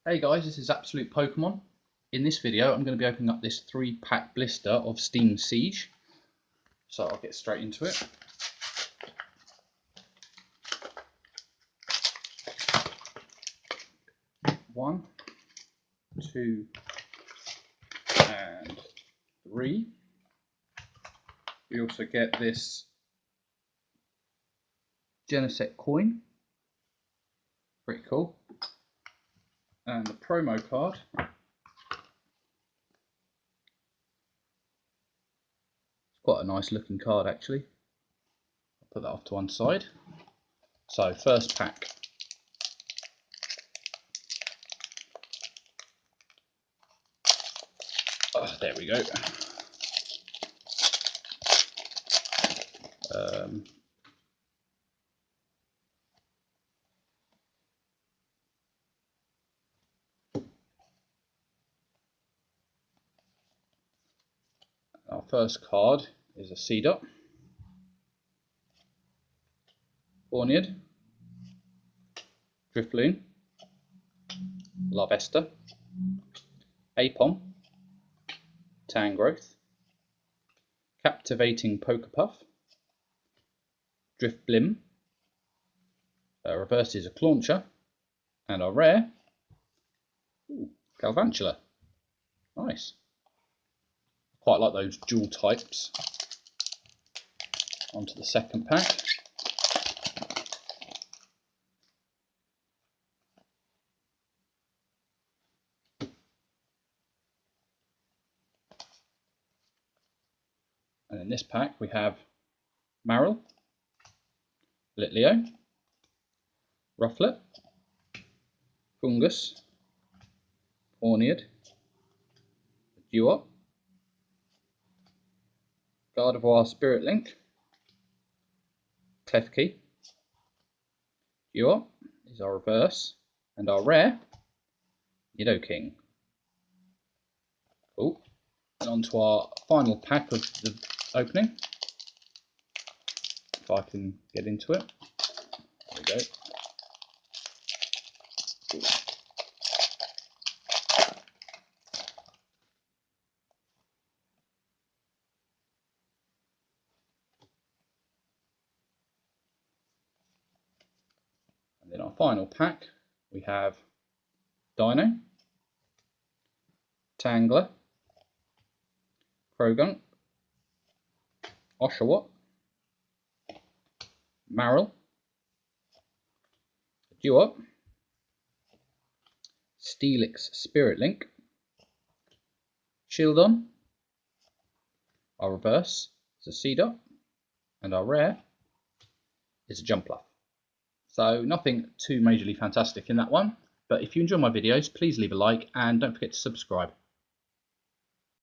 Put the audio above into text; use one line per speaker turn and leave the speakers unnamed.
Hey guys, this is Absolute Pokemon. In this video I'm going to be opening up this 3-pack blister of Steam Siege. So I'll get straight into it. One, two, and three. We also get this Genesect coin. Pretty cool. And the promo card. It's quite a nice looking card actually. I'll put that off to one side. So first pack. Oh, there we go. Our first card is a Seedot, Bornead, Drifloon, Larvesta, Apom, Tangrowth, Captivating Pokepuff, Drifblim, reverse is a Clauncher, and our rare, Galvantula. Nice. Quite like those dual types. On to the second pack. And in this pack we have Marill, Litleo, Rufflet, Fungus, Bornead, Duop, Gardevoir Spirit Link, Klefki, Duop is our reverse, and our rare, Nidoking. Cool. And on to our final pack of the opening. If I can get into it. There we go. And in our final pack, we have Dino, Tangler, Krogunk, Oshawott, Marill, Duop, Steelix Spirit Link, Shieldon, our reverse is a Seedot, and our rare is a Jumpluff. So nothing too majorly fantastic in that one, but if you enjoy my videos, please leave a like and don't forget to subscribe.